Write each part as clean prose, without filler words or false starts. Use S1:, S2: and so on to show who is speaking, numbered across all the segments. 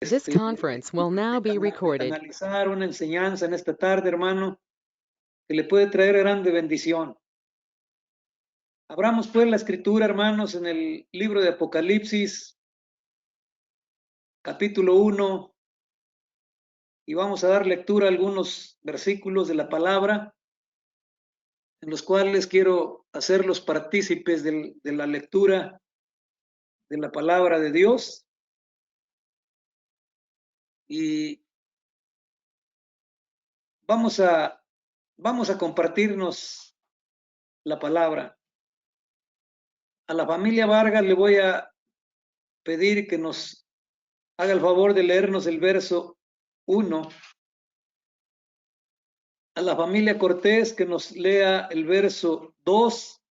S1: This conference will now be recorded.
S2: Analizar una enseñanza en esta tarde, hermano, que le puede traer grande bendición. Abramos pues la escritura, hermanos, en el libro de Apocalipsis, capítulo 1, y vamos a dar lectura a algunos versículos de la palabra, en los cuales quiero hacerlos partícipes de la lectura de la palabra de Dios. Y vamos a compartirnos la palabra. A la familia Vargas le voy a pedir que nos haga el favor de leernos el verso 1. A la familia Cortés que nos lea el verso 2.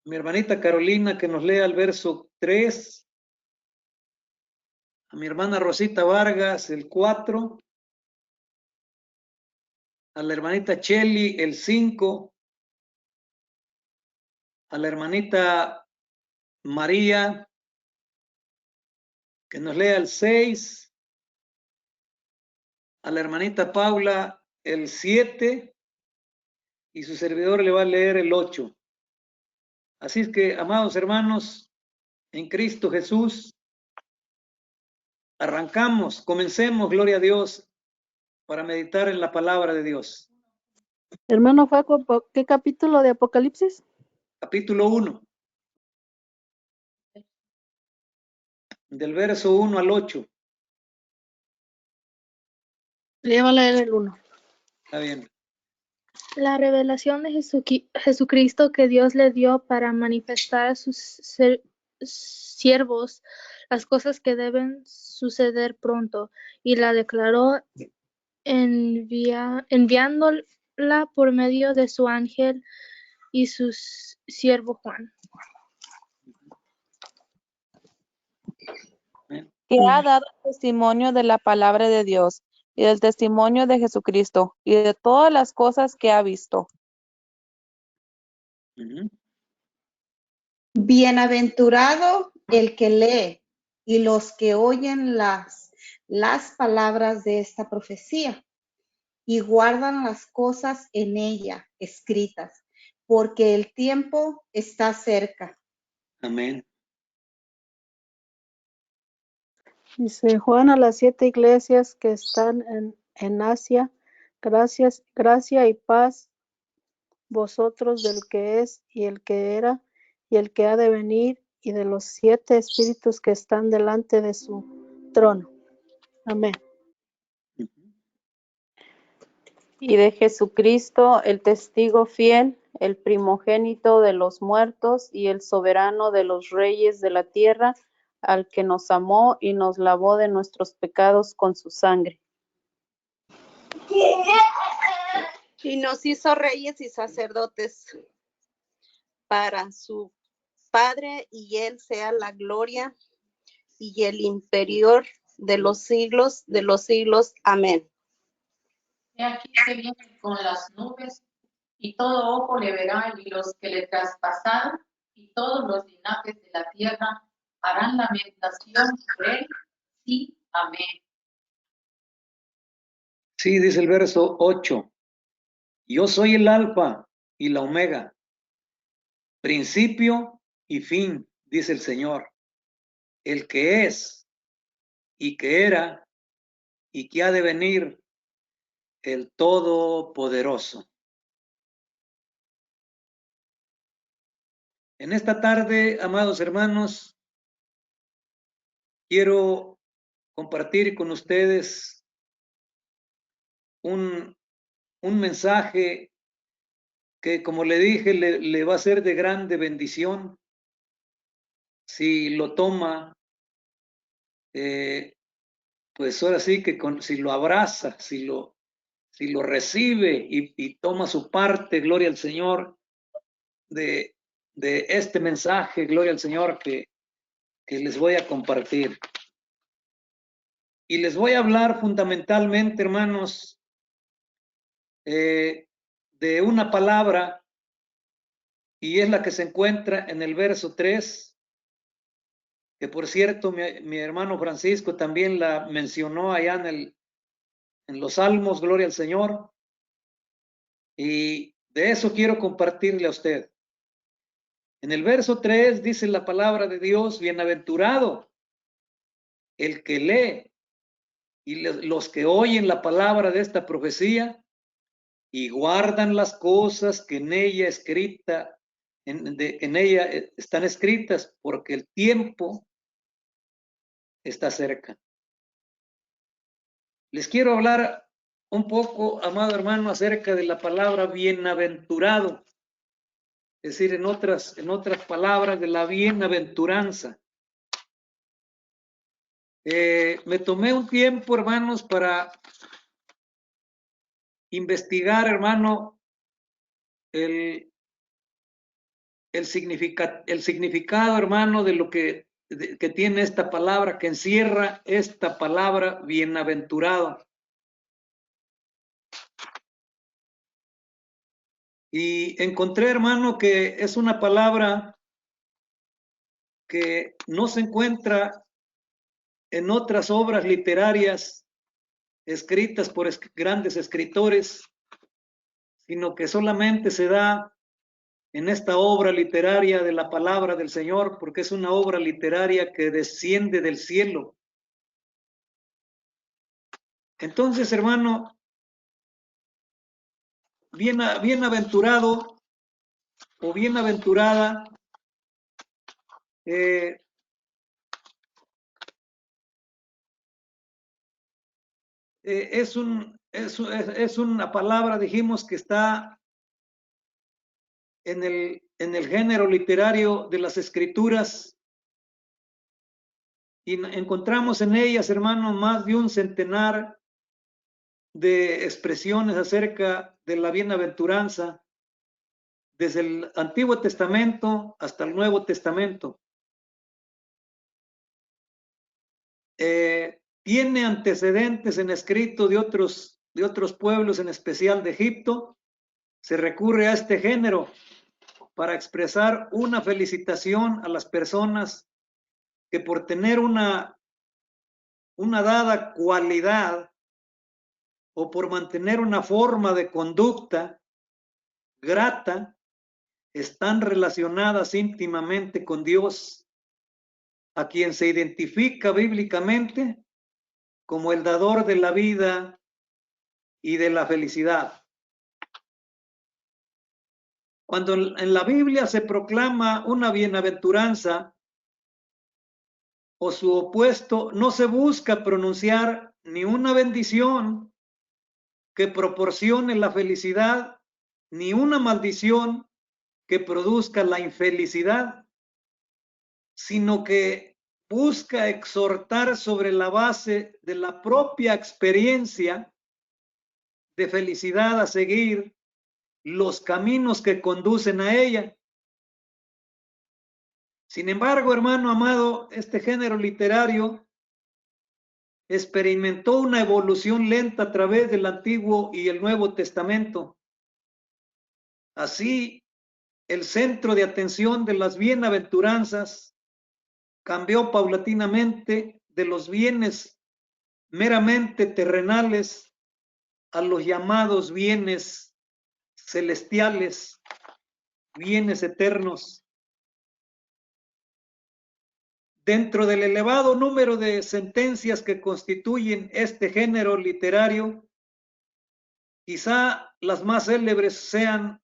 S2: Mi hermanita Carolina que nos lea el verso 3. A mi hermana Rosita Vargas el 4. A la hermanita Cheli el 5. A la hermanita María que nos lea el 6. A la hermanita Paula el 7 y su servidor le va a leer el 8. Así es que, amados hermanos, en Cristo Jesús, arrancamos, comencemos, gloria a Dios, para meditar en la palabra de Dios.
S3: Hermano Faco, ¿qué capítulo de Apocalipsis?
S2: Capítulo 1, del verso 1 al 8.
S3: Le va a leer el 1.
S2: Está bien.
S4: La revelación de Jesucristo que Dios le dio para manifestar a sus siervos las cosas que deben suceder pronto, y la declaró enviándola por medio de su ángel y su siervo Juan.
S5: Que ha dado testimonio de la palabra de Dios y del testimonio de Jesucristo y de todas las cosas que ha visto.
S6: Bienaventurado el que lee y los que oyen las palabras de esta profecía y guardan las cosas en ella escritas, porque el tiempo está cerca.
S2: Amén.
S3: Dice Juan a las 7 iglesias que están en Asia, gracia y paz vosotros del que es y el que era y el que ha de venir y de los 7 espíritus que están delante de su trono. Amén.
S5: Y de Jesucristo, el testigo fiel, el primogénito de los muertos y el soberano de los reyes de la tierra, al que nos amó y nos lavó de nuestros pecados con su sangre.
S7: Y nos hizo reyes y sacerdotes para su Padre, y él sea la gloria y el imperio de los siglos. Amén.
S8: He aquí que viene con las nubes, y todo ojo le verá, y los que le traspasaron, y todos los linajes de la tierra harán lamentación por él. Sí, amén.
S2: Sí, dice el verso 8. Yo soy el alfa y la omega, principio y fin, dice el Señor, el que es y que era y que ha de venir, el Todopoderoso. En esta tarde, amados hermanos, quiero compartir con ustedes un mensaje que, como le dije, le va a ser de grande bendición si lo toma, pues ahora sí que si lo abraza, si lo recibe y toma su parte, gloria al Señor, de este mensaje, gloria al Señor, que les voy a compartir. Y les voy a hablar fundamentalmente, hermanos, de una palabra, y es la que se encuentra en el verso 3, que por cierto mi hermano Francisco también la mencionó allá en los Salmos, gloria al Señor. Y de eso quiero compartirle a usted. En el verso 3 dice la palabra de Dios: bienaventurado el que lee y los que oyen la palabra de esta profecía y guardan las cosas que en ella en ella están escritas, porque el tiempo está cerca. Les quiero hablar un poco, amado hermano, acerca de la palabra bienaventurado, es decir, en otras palabras, de la bienaventuranza. Me tomé un tiempo, hermanos, para investigar, hermano, el significado, hermano, de lo que tiene esta palabra, que encierra esta palabra bienaventurado. Y encontré, hermano, que es una palabra que no se encuentra en otras obras literarias escritas por grandes escritores, sino que solamente se da en esta obra literaria de la palabra del Señor, porque es una obra literaria que desciende del cielo. Entonces, hermano, bienaventurado o bienaventurada es una palabra, dijimos, que está en el género literario de las escrituras, y encontramos en ellas, hermano, más de un centenar de expresiones acerca de la bienaventuranza, desde el Antiguo Testamento hasta el Nuevo Testamento. Tiene antecedentes en escrito de otros pueblos, en especial de Egipto. Se recurre a este género para expresar una felicitación a las personas que por tener una dada cualidad o por mantener una forma de conducta grata, están relacionadas íntimamente con Dios, a quien se identifica bíblicamente como el dador de la vida y de la felicidad. Cuando en la Biblia se proclama una bienaventuranza o su opuesto, no se busca pronunciar ni una bendición que proporcione la felicidad, ni una maldición que produzca la infelicidad, sino que busca exhortar sobre la base de la propia experiencia de felicidad a seguir los caminos que conducen a ella. Sin embargo, hermano amado, este género literario experimentó una evolución lenta a través del Antiguo y el Nuevo Testamento. Así, el centro de atención de las bienaventuranzas cambió paulatinamente de los bienes meramente terrenales a los llamados bienes celestiales, bienes eternos. Dentro del elevado número de sentencias que constituyen este género literario, quizá las más célebres sean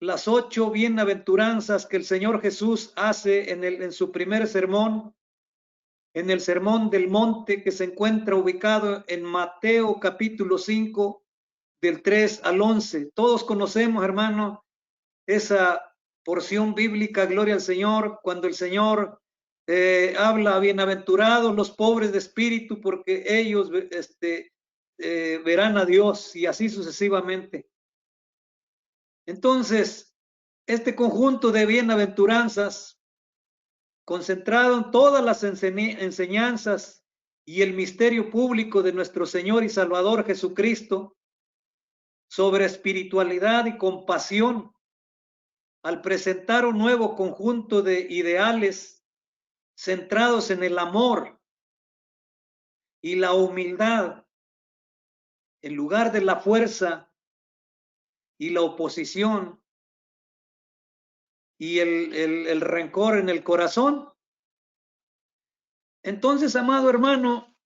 S2: las 8 bienaventuranzas que el Señor Jesús hace en su primer sermón, en el Sermón del Monte, que se encuentra ubicado en Mateo capítulo 5, del 3 al 11. Todos conocemos, hermano, esa porción bíblica, gloria al Señor, cuando el Señor habla: bienaventurados los pobres de espíritu, porque ellos verán a Dios, y así sucesivamente. Entonces, este conjunto de bienaventuranzas, concentrado en todas las enseñanzas y el misterio público de nuestro Señor y Salvador Jesucristo sobre espiritualidad y compasión, al presentar un nuevo conjunto de ideales centrados en el amor y la humildad, en lugar de la fuerza y la oposición y el rencor en el corazón. Entonces, amado hermano,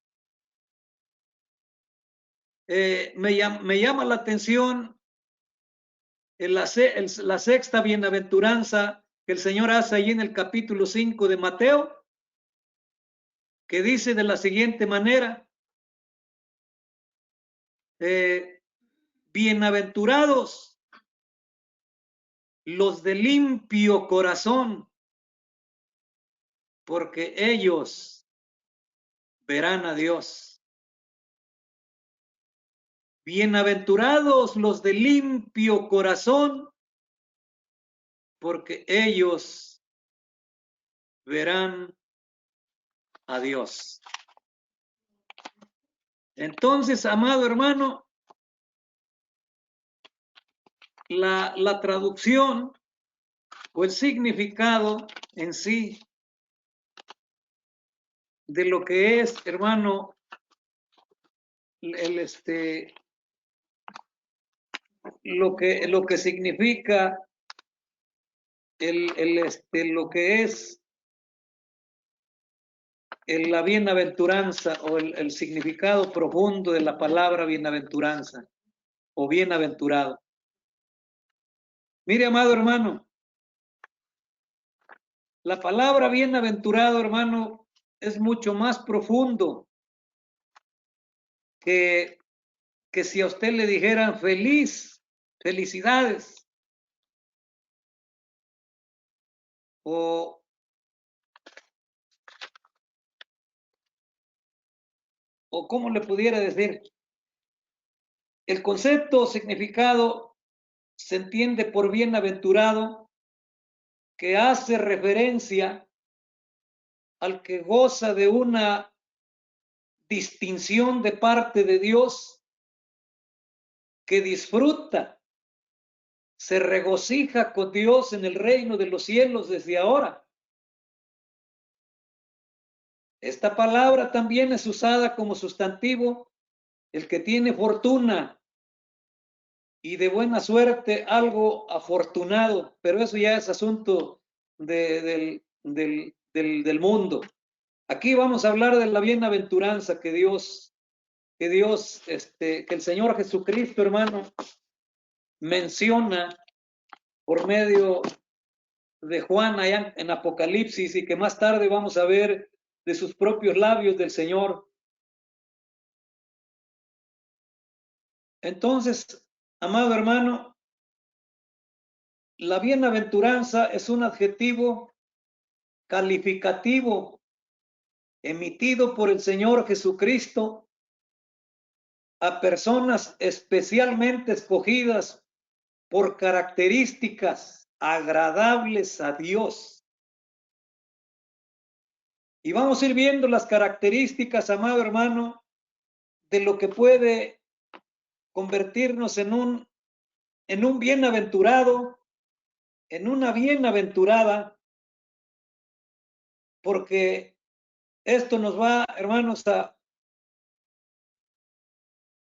S2: me llama la atención la sexta bienaventuranza que el Señor hace ahí en el capítulo 5 de Mateo, que dice de la siguiente manera: bienaventurados los de limpio corazón, porque ellos verán a Dios. Bienaventurados los de limpio corazón, porque ellos verán a Dios. Entonces, amado hermano, la traducción o el significado en sí de lo que es, hermano, lo que significa lo que es la bienaventuranza o el significado profundo de la palabra bienaventuranza o bienaventurado. Mire, amado hermano, la palabra bienaventurado, hermano, es mucho más profundo que si a usted le dijeran felicidades, o cómo le pudiera decir. El concepto o significado se entiende por bienaventurado que hace referencia al que goza de una distinción de parte de Dios, que disfruta, se regocija con Dios en el reino de los cielos desde ahora. Esta palabra también es usada como sustantivo, el que tiene fortuna y de buena suerte, algo afortunado, pero eso ya es asunto del mundo. Aquí vamos a hablar de la bienaventuranza que el Señor Jesucristo, hermano, menciona por medio de Juan allá en Apocalipsis, y que más tarde vamos a ver de sus propios labios del Señor. Entonces, amado hermano, la bienaventuranza es un adjetivo calificativo emitido por el Señor Jesucristo a personas especialmente escogidas por características agradables a Dios. Y vamos a ir viendo las características, amado hermano, de lo que puede convertirnos en un bienaventurado, en una bienaventurada, porque esto nos va, hermanos, a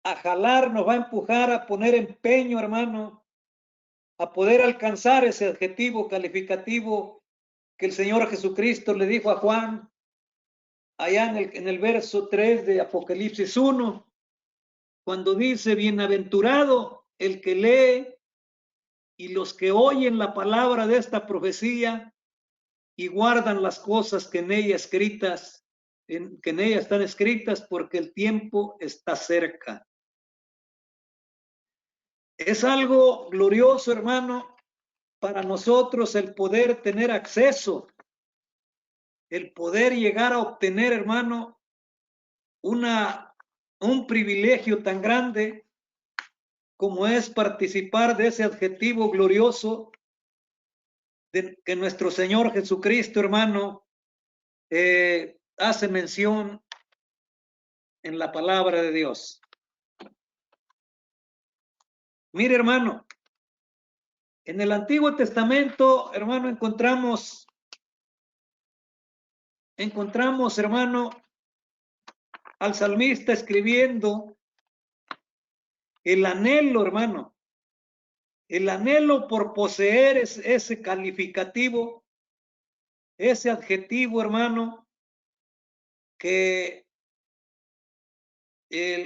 S2: jalar, nos va a empujar a poner empeño, hermano, a poder alcanzar ese adjetivo calificativo que el Señor Jesucristo le dijo a Juan allá en el verso 3 de Apocalipsis 1, cuando dice: bienaventurado el que lee y los que oyen la palabra de esta profecía y guardan las cosas que en ella escritas, que en ella están escritas, porque el tiempo está cerca. Es algo glorioso, hermano, para nosotros el poder tener acceso, el poder llegar a obtener, hermano, un privilegio tan grande como es participar de ese adjetivo glorioso que nuestro Señor Jesucristo, hermano, hace mención en la palabra de Dios. Mire, hermano, en el Antiguo Testamento, hermano, encontramos encontramos, hermano, al salmista escribiendo el anhelo, hermano, el anhelo por poseer ese calificativo, ese adjetivo, hermano, que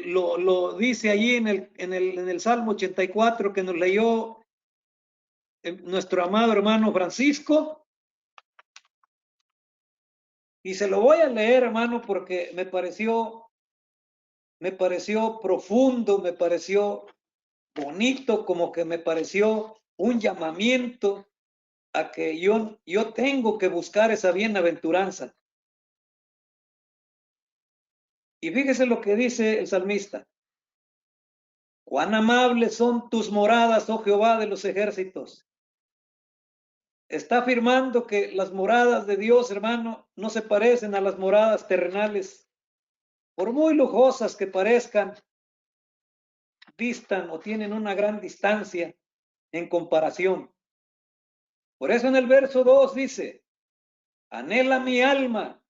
S2: lo dice allí en el Salmo 84 que nos leyó nuestro amado hermano Francisco. Y se lo voy a leer, hermano, porque me pareció profundo, me pareció bonito, como que me pareció un llamamiento a que yo tengo que buscar esa bienaventuranza. Y fíjese lo que dice el salmista. Cuán amables son tus moradas, oh Jehová de los ejércitos. Está afirmando que las moradas de Dios, hermano, no se parecen a las moradas terrenales. Por muy lujosas que parezcan, distan o tienen una gran distancia en comparación. Por eso en el verso 2 dice, anhela mi alma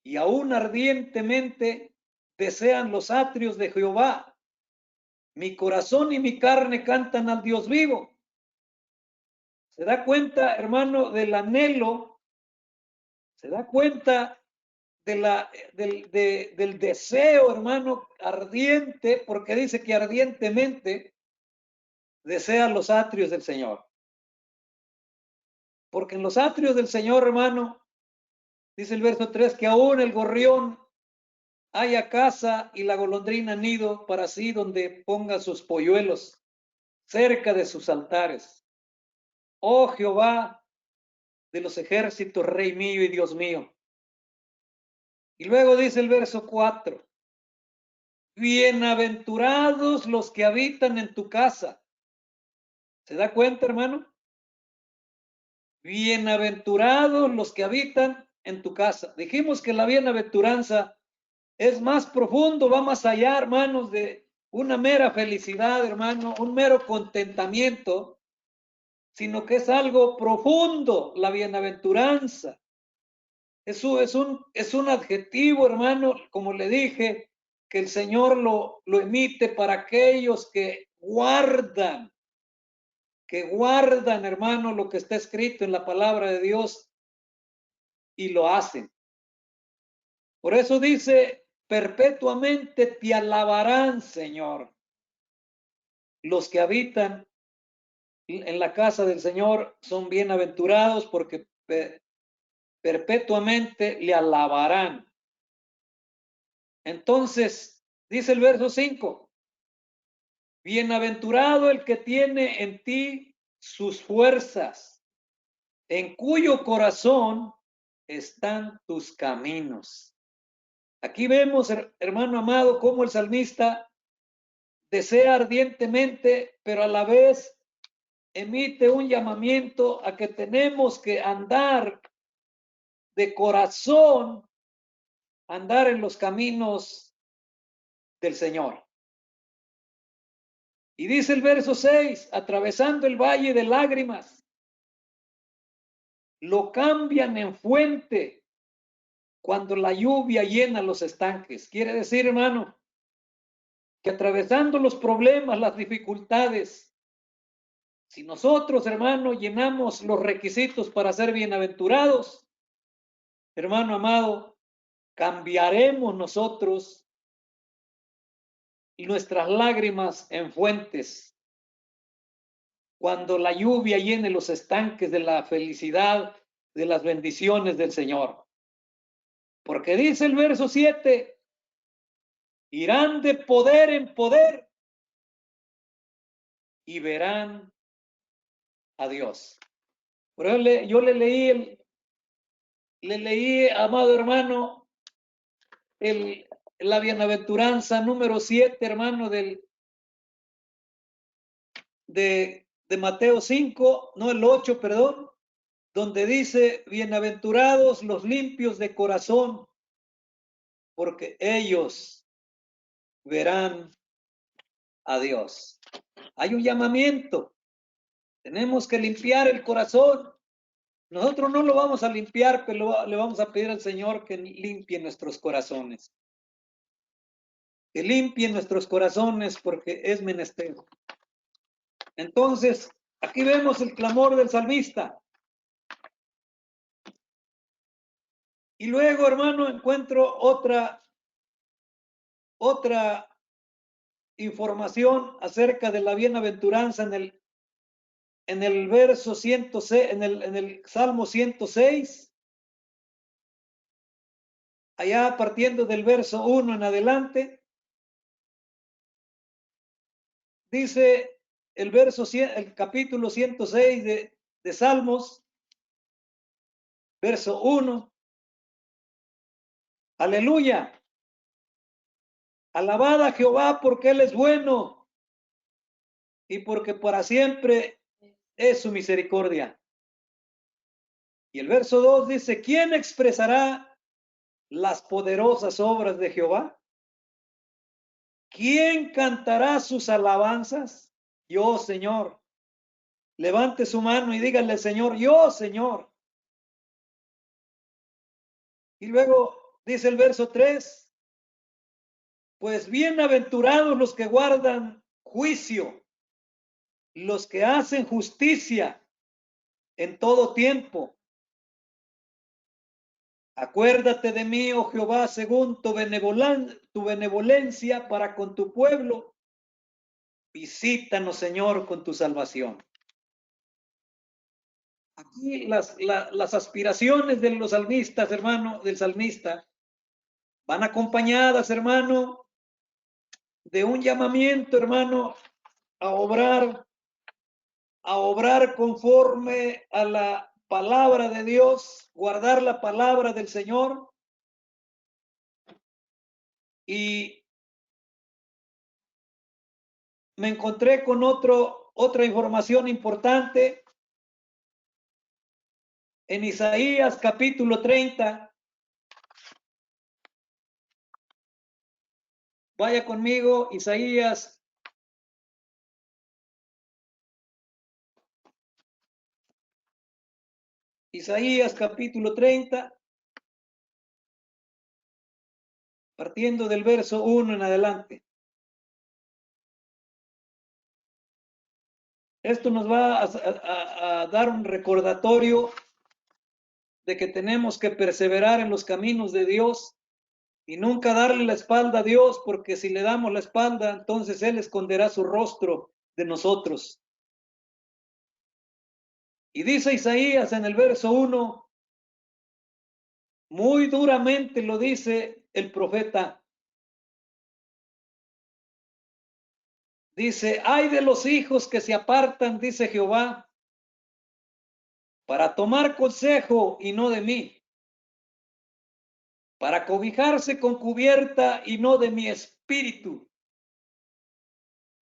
S2: y aún ardientemente desean los atrios de Jehová. Mi corazón y mi carne cantan al Dios vivo. ¿Se da cuenta, hermano, del anhelo? ¿Se da cuenta del deseo, hermano, ardiente? Porque dice que ardientemente desea los atrios del Señor. Porque en los atrios del Señor, hermano, dice el verso 3, que aún el gorrión haya casa y la golondrina nido para sí donde ponga sus polluelos cerca de sus altares. Oh Jehová de los ejércitos, Rey mío y Dios mío. Y luego dice el verso 4, bienaventurados los que habitan en tu casa. ¿Se da cuenta, hermano? Bienaventurados los que habitan en tu casa. Dijimos que la bienaventuranza es más profundo, va más allá, hermanos, de una mera felicidad, hermano, un mero contentamiento, sino que es algo profundo, la bienaventuranza. Es un adjetivo, hermano, como le dije, que el Señor lo emite para aquellos que guardan, hermano, lo que está escrito en la palabra de Dios y lo hacen. Por eso dice, perpetuamente te alabarán, Señor. Los que habitan en la casa del Señor son bienaventurados porque perpetuamente le alabarán. Entonces, dice el verso 5, bienaventurado el que tiene en ti sus fuerzas, en cuyo corazón están tus caminos. Aquí vemos, hermano amado, cómo el salmista desea ardientemente, pero a la vez emite un llamamiento a que tenemos que andar de corazón, andar en los caminos del Señor. Y dice el verso 6, atravesando el valle de lágrimas, lo cambian en fuente cuando la lluvia llena los estanques. Quiere decir, hermano, que atravesando los problemas, las dificultades, si nosotros, hermano, llenamos los requisitos para ser bienaventurados, hermano amado, cambiaremos nosotros nuestras lágrimas en fuentes. Cuando la lluvia llene los estanques de la felicidad, de las bendiciones del Señor. Porque dice el verso 7, irán de poder en poder y verán a Dios. Por eso yo le leí, amado hermano, la bienaventuranza número 7, hermano, de Mateo 5, no el 8, perdón, donde dice, bienaventurados los limpios de corazón, porque ellos verán a Dios. Hay un llamamiento. Tenemos que limpiar el corazón. Nosotros no lo vamos a limpiar, pero le vamos a pedir al Señor que limpie nuestros corazones. Que limpie nuestros corazones porque es menester. Entonces, aquí vemos el clamor del salmista. Y luego, hermano, encuentro otra información acerca de la bienaventuranza en el verso 106, en el Salmo 106, allá partiendo del verso 1 en adelante, dice el capítulo 106 de Salmos, verso 1, aleluya, alabad a Jehová porque Él es bueno y porque para siempre es su misericordia. Y el verso 2 dice, ¿quién expresará las poderosas obras de Jehová? ¿Quién cantará sus alabanzas? Yo, Señor. Levante su mano y dígale al Señor, yo, Señor. Y luego dice el verso 3, pues bienaventurados los que guardan juicio, los que hacen justicia en todo tiempo. Acuérdate de mí, oh Jehová, según tu benevolencia para con tu pueblo. Visítanos, Señor, con tu salvación. Aquí las aspiraciones de los salmistas, hermano, del salmista, van acompañadas, hermano, de un llamamiento, hermano, a obrar conforme a la palabra de Dios, guardar la palabra del Señor. Y me encontré con otra información importante en Isaías capítulo 30. Vaya conmigo, Isaías capítulo 30, partiendo del verso 1 en adelante. Esto nos va a dar un recordatorio de que tenemos que perseverar en los caminos de Dios y nunca darle la espalda a Dios, porque si le damos la espalda, entonces Él esconderá su rostro de nosotros. Y dice Isaías en el verso 1, muy duramente lo dice el profeta. Dice, ay de los hijos que se apartan, dice Jehová, para tomar consejo y no de mí, para cobijarse con cubierta y no de mi espíritu,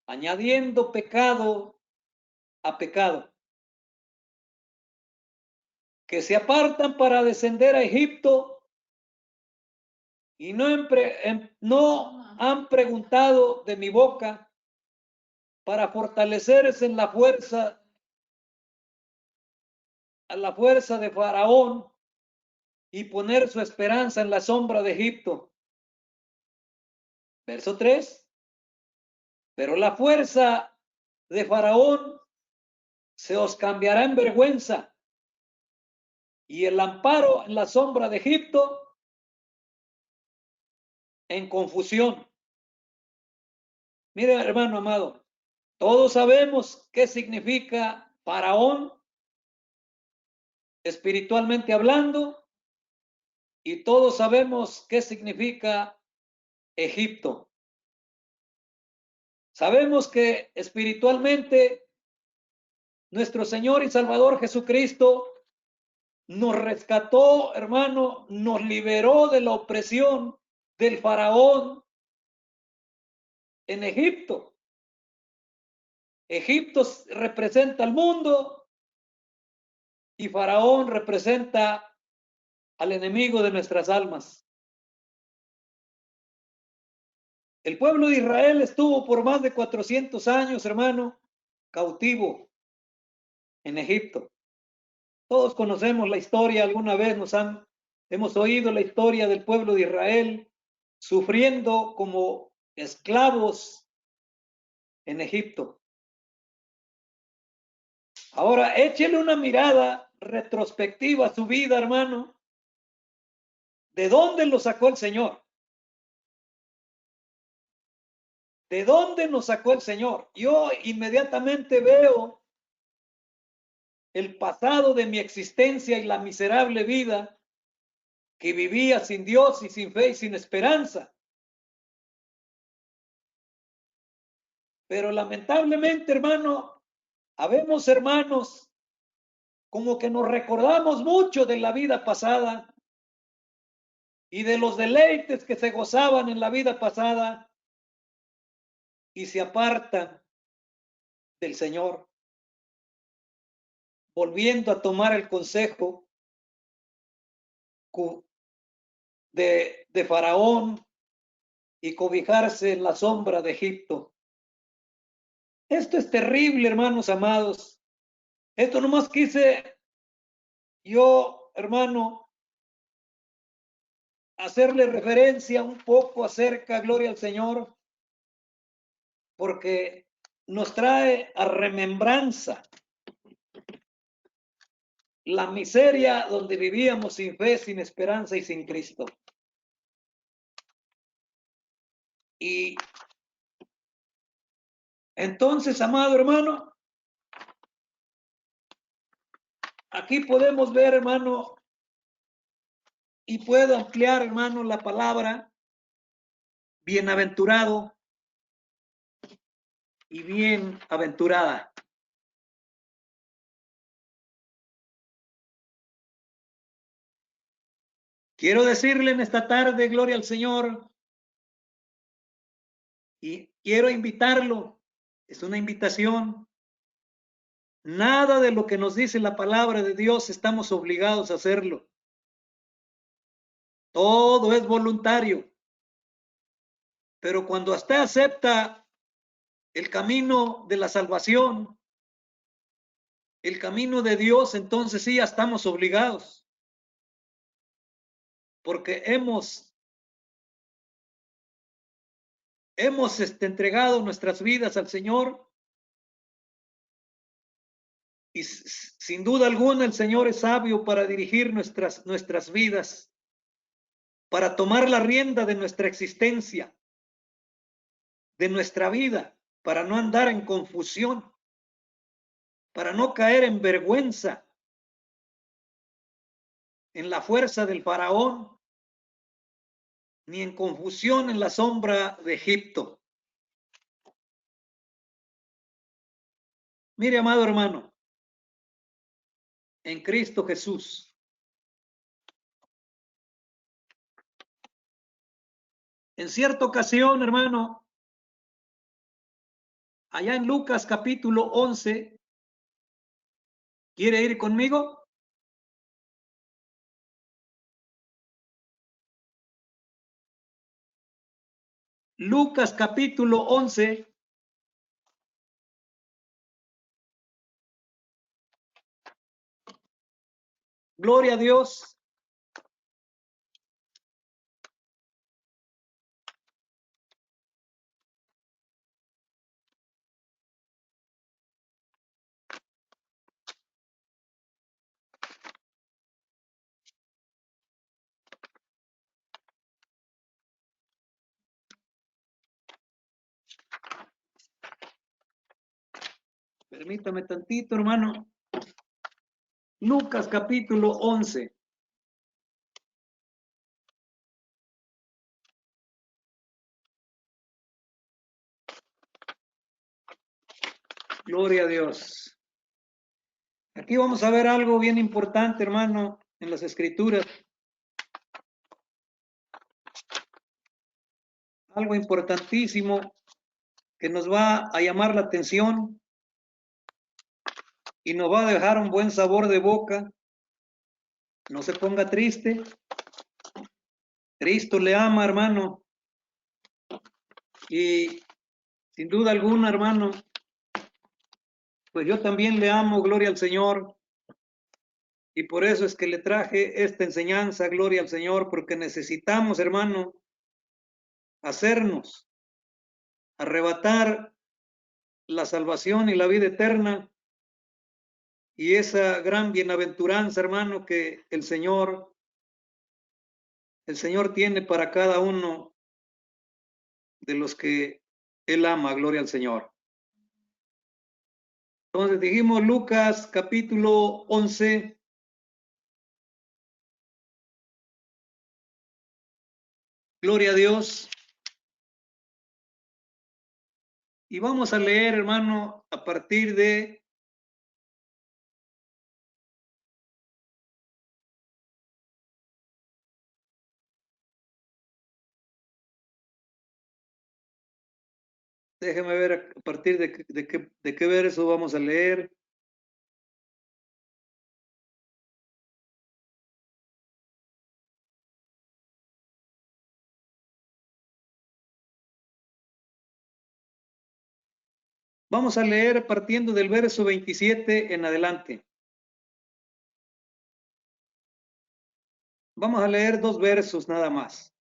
S2: añadiendo pecado a pecado, que se apartan para descender a Egipto y no han preguntado de mi boca para fortalecerse en la fuerza, a la fuerza de Faraón y poner su esperanza en la sombra de Egipto. Verso 3. Pero la fuerza de Faraón se os cambiará en vergüenza y el amparo en la sombra de Egipto en confusión. Mire, hermano amado, todos sabemos qué significa Faraón espiritualmente hablando y todos sabemos qué significa Egipto. Sabemos que espiritualmente nuestro Señor y Salvador Jesucristo nos rescató, hermano, nos liberó de la opresión del Faraón en Egipto. Egipto representa al mundo y Faraón representa al enemigo de nuestras almas. El pueblo de Israel estuvo por más de 400 años, hermano, cautivo en Egipto. Todos conocemos la historia, alguna vez hemos oído la historia del pueblo de Israel sufriendo como esclavos en Egipto. Ahora, échele una mirada retrospectiva a su vida, hermano. ¿De dónde lo sacó el Señor? ¿De dónde nos sacó el Señor? Yo inmediatamente veo el pasado de mi existencia y la miserable vida que vivía sin Dios y sin fe y sin esperanza. Pero lamentablemente, hermano, habemos hermanos como que nos recordamos mucho de la vida pasada y de los deleites que se gozaban en la vida pasada y se apartan del Señor, volviendo a tomar el consejo de Faraón y cobijarse en la sombra de Egipto. Esto es terrible, hermanos amados. Esto nomás quise yo, hermano, hacerle referencia un poco acerca, gloria al Señor, porque nos trae a remembranza la miseria donde vivíamos sin fe, sin esperanza y sin Cristo. Y entonces, amado hermano, aquí podemos ver, hermano, y puedo ampliar, hermano, la palabra bienaventurado y bienaventurada. Quiero decirle en esta tarde, gloria al Señor, y quiero invitarlo, es una invitación. Nada de lo que nos dice la palabra de Dios estamos obligados a hacerlo. Todo es voluntario. Pero cuando usted acepta el camino de la salvación, el camino de Dios, entonces sí ya estamos obligados. Porque hemos entregado nuestras vidas al Señor. Y sin duda alguna el Señor es sabio para dirigir nuestras vidas, para tomar la rienda de nuestra existencia, de nuestra vida, para no andar en confusión, para no caer en vergüenza, en la fuerza del faraón, ni en confusión en la sombra de Egipto. Mire, amado hermano, en Cristo Jesús, en cierta ocasión, hermano, allá en Lucas capítulo 11, ¿quiere ir conmigo? Lucas capítulo 11. Gloria a Dios. Permítame tantito, hermano. Lucas capítulo 11. Gloria a Dios. Aquí vamos a ver algo bien importante, hermano, en las Escrituras. Algo importantísimo que nos va a llamar la atención y nos va a dejar un buen sabor de boca. No se ponga triste. Cristo le ama, hermano. Y sin duda alguna, hermano, pues yo también le amo, gloria al Señor. Y por eso es que le traje esta enseñanza, gloria al Señor, porque necesitamos, hermano, hacernos, arrebatar la salvación y la vida eterna y esa gran bienaventuranza, hermano, que el Señor tiene para cada uno de los que Él ama, gloria al Señor. Entonces dijimos Lucas capítulo 11. Gloria a Dios. Y vamos a leer, hermano, a partir de déjeme ver a partir de qué verso vamos a leer. Vamos a leer partiendo del verso 27 en adelante. Vamos a leer 2 versos nada más.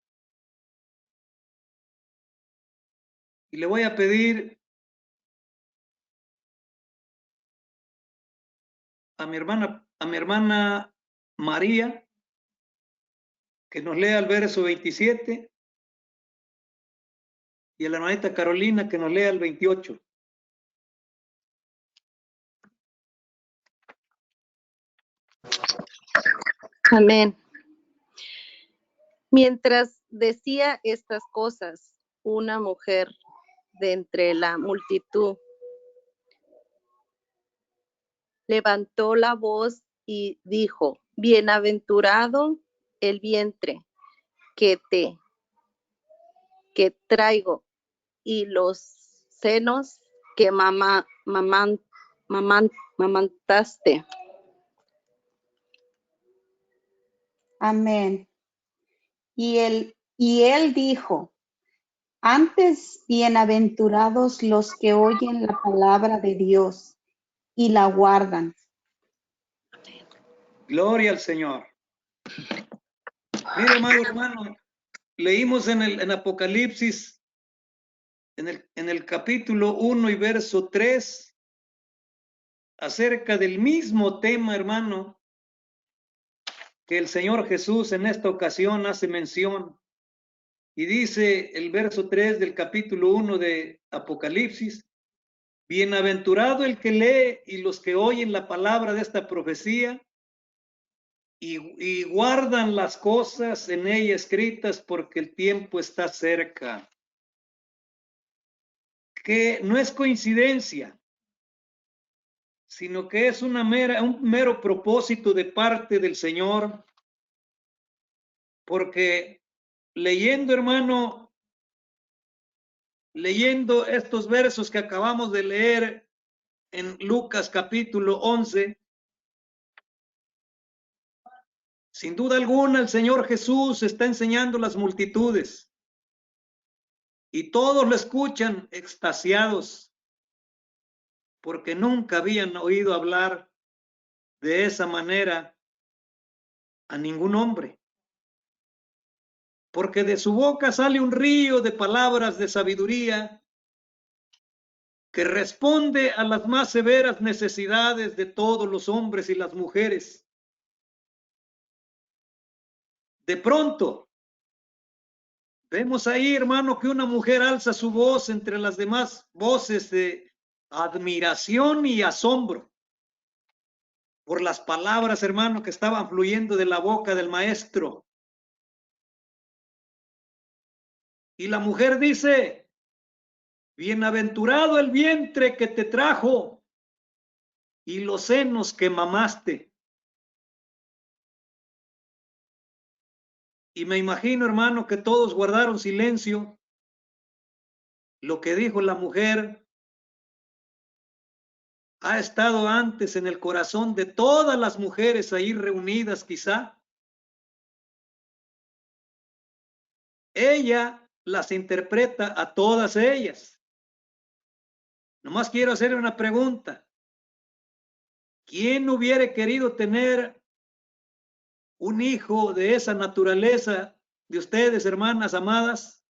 S2: Y le voy a pedir a mi hermana María que nos lea el verso 27 y a la hermanita Carolina que nos lea el 28.
S7: Amén. Mientras decía estas cosas, una mujer de entre la multitud levantó la voz y dijo: bienaventurado el vientre que traigo y los senos que mamantaste.
S6: Amén. Y él dijo: antes bienaventurados los que oyen la palabra de Dios y la guardan.
S2: Gloria al Señor. Mire, amado hermano, leímos en Apocalipsis, en el capítulo 1 y verso 3, acerca del mismo tema, hermano, que el Señor Jesús en esta ocasión hace mención. Y dice el verso 3 del capítulo 1 de Apocalipsis: bienaventurado el que lee y los que oyen la palabra de esta profecía y guardan las cosas en ella escritas, porque el tiempo está cerca. Que no es coincidencia, sino que es un mero propósito de parte del Señor, porque leyendo, hermano, leyendo estos versos que acabamos de leer en Lucas capítulo 11, sin duda alguna el Señor Jesús está enseñando a las multitudes y todos lo escuchan extasiados porque nunca habían oído hablar de esa manera a ningún hombre. Porque de su boca sale un río de palabras de sabiduría que responde a las más severas necesidades de todos los hombres y las mujeres. De pronto, vemos ahí, hermano, que una mujer alza su voz entre las demás voces de admiración y asombro por las palabras, hermano, que estaban fluyendo de la boca del maestro. Y la mujer dice: bienaventurado el vientre que te trajo y los senos que mamaste. Y me imagino, hermano, que todos guardaron silencio. Lo que dijo la mujer ha estado antes en el corazón de todas las mujeres ahí reunidas, quizá. Ella las interpreta a todas ellas. Nomás quiero hacer una pregunta. ¿Quién hubiera querido tener un hijo de esa naturaleza de ustedes, hermanas amadas?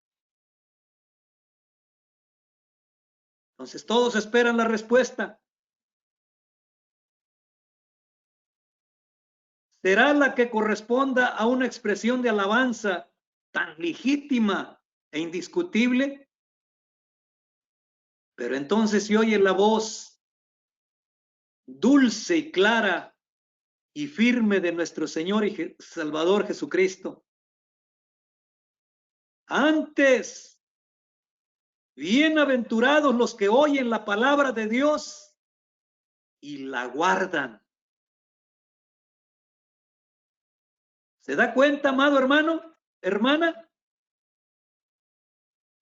S2: Entonces todos esperan la respuesta. ¿Será la que corresponda a una expresión de alabanza tan legítima e indiscutible? Pero entonces se oye la voz dulce y clara y firme de nuestro Señor y Salvador Jesucristo. Antes, bienaventurados los que oyen la palabra de Dios y la guardan. ¿Se da cuenta, amado hermano, hermana?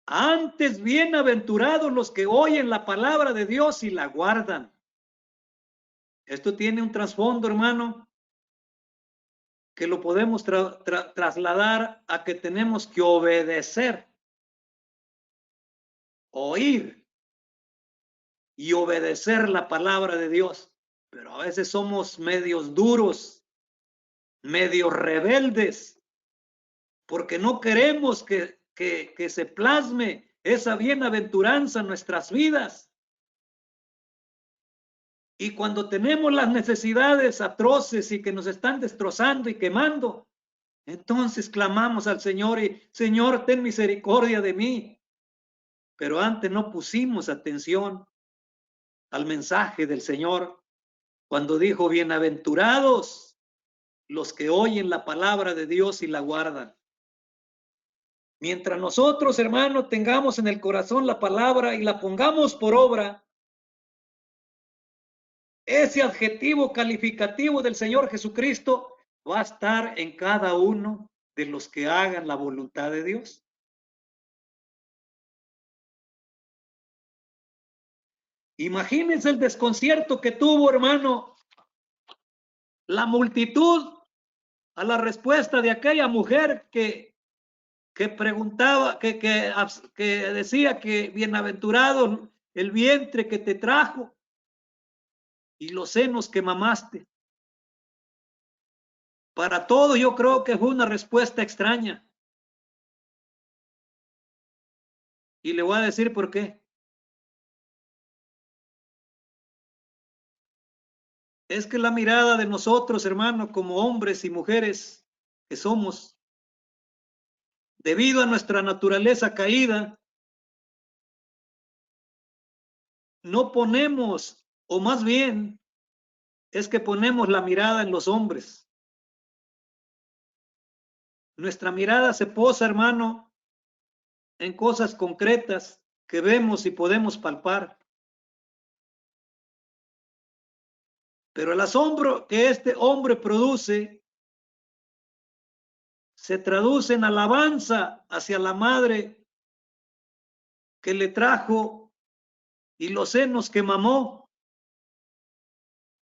S2: Antes, bienaventurados los que oyen la palabra de Dios y la guardan. Esto tiene un trasfondo, hermano, que lo podemos trasladar a que tenemos que obedecer, oír y obedecer la palabra de Dios. Pero a veces somos medios duros, medios rebeldes, porque no queremos que se plasme esa bienaventuranza en nuestras vidas. Y cuando tenemos las necesidades atroces y que nos están destrozando y quemando, entonces clamamos al Señor y Señor, ten misericordia de mí. Pero antes no pusimos atención al mensaje del Señor cuando dijo, bienaventurados los que oyen la palabra de Dios y la guardan. Mientras nosotros, hermanos, tengamos en el corazón la palabra y la pongamos por obra, ese adjetivo calificativo del Señor Jesucristo va a estar en cada uno de los que hagan la voluntad de Dios. Imagínense el desconcierto que tuvo, hermano, la multitud a la respuesta de aquella mujer que preguntaba, que decía que bienaventurado el vientre que te trajo y los senos que mamaste. Para todo yo creo que fue una respuesta extraña. Y le voy a decir por qué. Es que la mirada de nosotros, hermano, como hombres y mujeres que somos, debido a nuestra naturaleza caída, no ponemos, o más bien, es que ponemos la mirada en los hombres. Nuestra mirada se posa, hermano, en cosas concretas que vemos y podemos palpar. Pero el asombro que este hombre produce se traduce en alabanza hacia la madre que le trajo y los senos que mamó.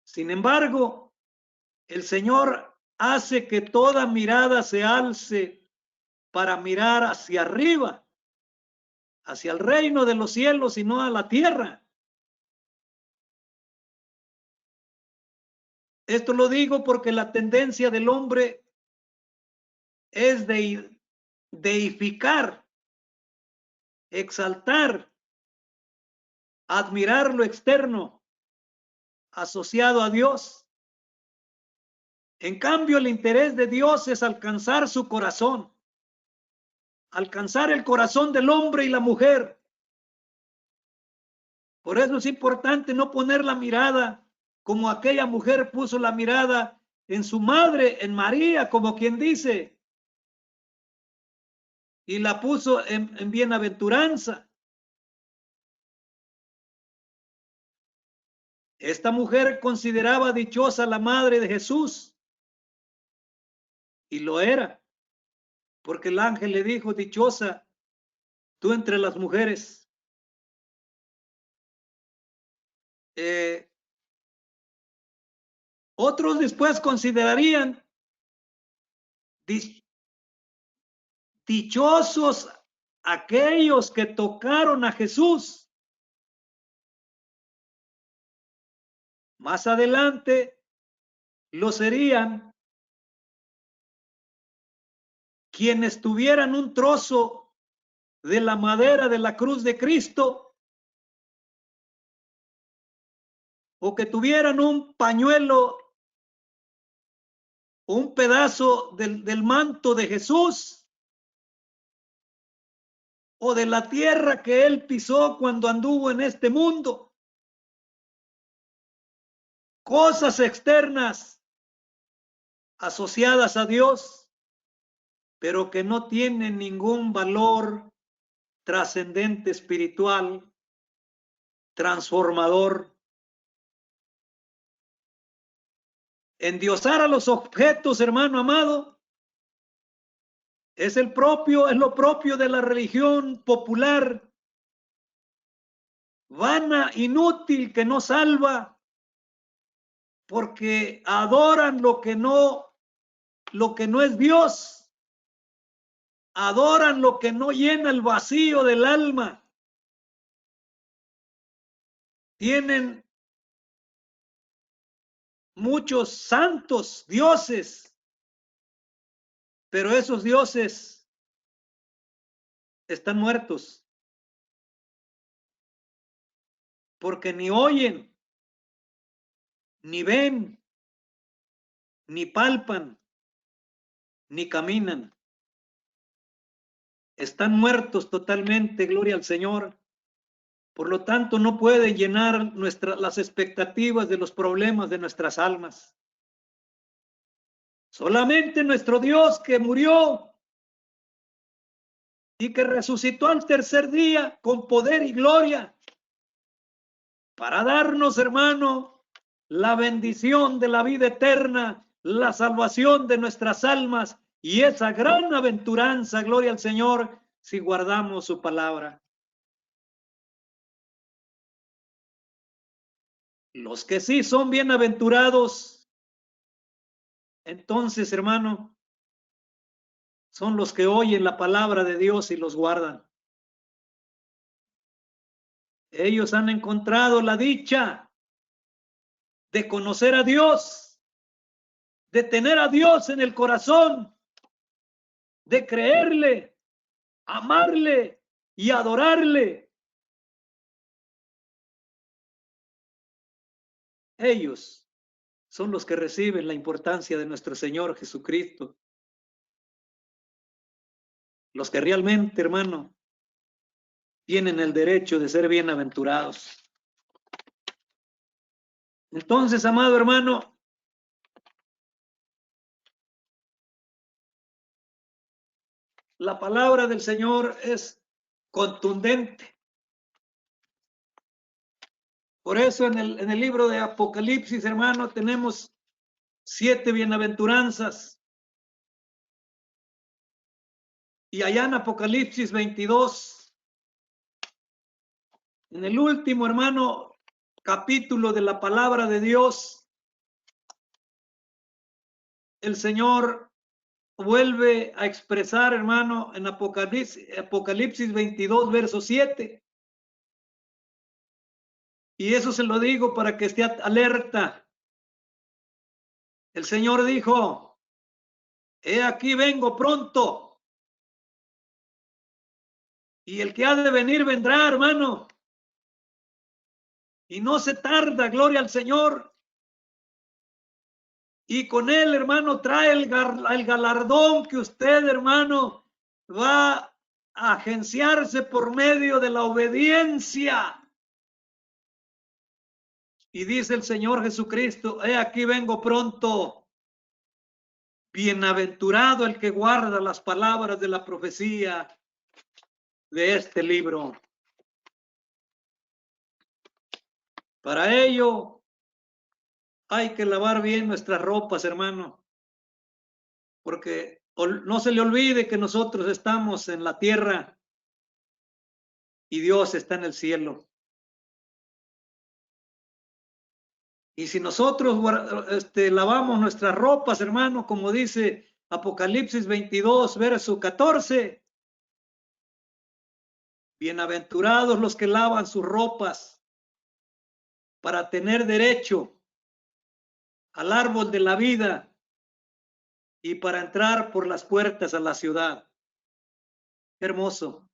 S2: Sin embargo, el Señor hace que toda mirada se alce para mirar hacia arriba, hacia el reino de los cielos y no a la tierra. Esto lo digo porque la tendencia del hombre es de deificar, exaltar, admirar lo externo asociado a Dios. En cambio, el interés de Dios es alcanzar su corazón, alcanzar el corazón del hombre y la mujer. Por eso es importante no poner la mirada como aquella mujer puso la mirada en su madre, en María, como quien dice, y la puso en bienaventuranza. Esta mujer consideraba dichosa la madre de Jesús, y lo era, porque el ángel le dijo, dichosa tú entre las mujeres. Otros después considerarían dichosos aquellos que tocaron a Jesús. Más adelante lo serían quienes tuvieran un trozo de la madera de la cruz de Cristo, o que tuvieran un pañuelo, un pedazo del manto de Jesús, o de la tierra que él pisó cuando anduvo en este mundo. Cosas externas asociadas a Dios, pero que no tienen ningún valor trascendente espiritual, transformador. Endiosar a los objetos, hermano amado, es lo propio de la religión popular, vana, inútil, que no salva, porque adoran lo que no es Dios, adoran lo que no llena el vacío del alma. Tienen muchos santos, dioses, pero esos dioses están muertos, porque ni oyen, ni ven, ni palpan, ni caminan. Están muertos totalmente, gloria al Señor. Por lo tanto, no pueden llenar las expectativas de los problemas de nuestras almas. Solamente nuestro Dios, que murió y que resucitó al tercer día con poder y gloria, para darnos, hermano, la bendición de la vida eterna, la salvación de nuestras almas y esa gran aventuranza, gloria al Señor, si guardamos su palabra. Los que sí son bienaventurados, entonces, hermano, son los que oyen la palabra de Dios y los guardan. Ellos han encontrado la dicha de conocer a Dios, de tener a Dios en el corazón, de creerle, amarle y adorarle. Ellos son los que reciben la importancia de nuestro Señor Jesucristo. Los que realmente, hermano, tienen el derecho de ser bienaventurados. Entonces, amado hermano, la palabra del Señor es contundente. Por eso en el libro de Apocalipsis, hermano, tenemos 7 bienaventuranzas. Y allá en Apocalipsis 22, en el último, hermano, capítulo de la palabra de Dios, el Señor vuelve a expresar, hermano, en Apocalipsis 22, verso 7. Y eso se lo digo para que esté alerta. El Señor dijo: he aquí vengo pronto. Y el que ha de venir vendrá, hermano. Y no se tarda, gloria al Señor. Y con él, hermano, trae el galardón que usted, hermano, va a agenciarse por medio de la obediencia. Y dice el Señor Jesucristo: he aquí vengo pronto. Bienaventurado el que guarda las palabras de la profecía de este libro. Para ello hay que lavar bien nuestras ropas, hermano, porque no se le olvide que nosotros estamos en la tierra y Dios está en el cielo. Y si nosotros lavamos nuestras ropas, hermano, como dice Apocalipsis 22, verso 14, bienaventurados los que lavan sus ropas para tener derecho al árbol de la vida y para entrar por las puertas a la ciudad. Qué hermoso.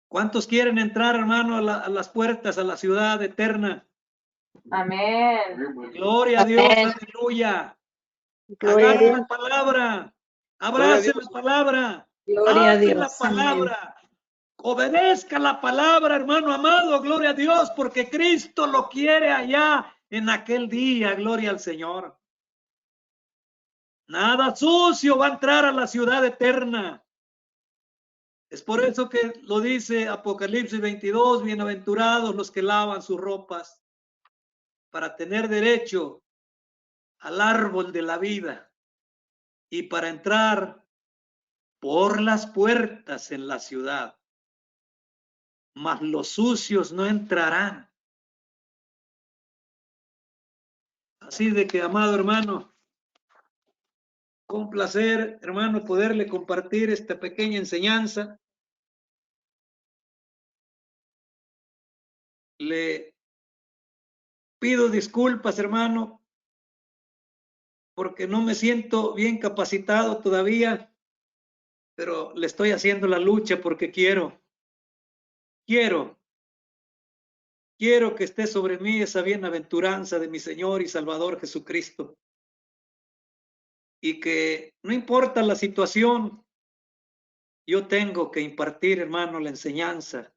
S2: ¿Cuántos quieren entrar, hermano, a las puertas a la ciudad eterna?
S8: Amén.
S2: Gloria a Dios, aleluya.
S3: Gloria a
S2: Agarre
S3: Dios.
S2: la palabra,
S9: Gloria a
S2: abrace
S9: Dios.
S2: la palabra,
S6: Gloria a
S2: ame la
S6: Dios. Amén.
S2: palabra, obedezca la palabra, hermano amado, gloria a Dios, porque Cristo lo quiere allá en aquel día, gloria al Señor. Nada sucio va a entrar a la ciudad eterna. Es por eso que lo dice Apocalipsis 22, bienaventurados los que lavan sus ropas para tener derecho al árbol de la vida y para entrar por las puertas en la ciudad. Mas los sucios no entrarán. Así de que, amado hermano, con placer, hermano, poderle compartir esta pequeña enseñanza. Le pido disculpas, hermano, porque no me siento bien capacitado todavía, pero le estoy haciendo la lucha porque quiero que esté sobre mí esa bienaventuranza de mi Señor y Salvador Jesucristo. Y que no importa la situación, yo tengo que impartir, hermano, la enseñanza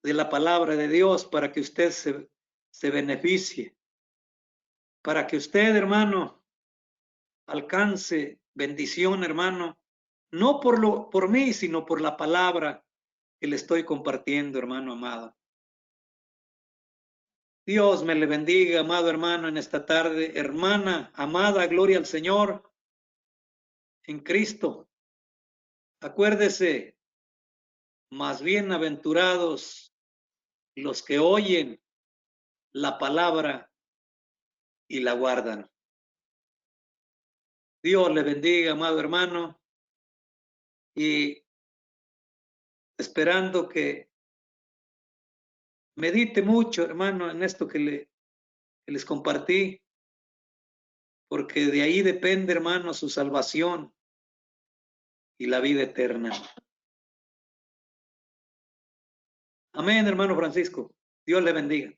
S2: de la palabra de Dios para que usted se beneficie, para que usted, hermano, alcance bendición, hermano, no por mí, sino por la palabra que le estoy compartiendo, hermano amado. Dios me le bendiga, amado hermano, en esta tarde. Hermana amada, gloria al Señor en Cristo. Acuérdese, más bienaventurados los que oyen la palabra y la guardan. Dios le bendiga, amado hermano, y esperando que medite mucho, hermano, en esto que les compartí, porque de ahí depende, hermano, su salvación y la vida eterna. Amén, hermano Francisco. Dios le bendiga.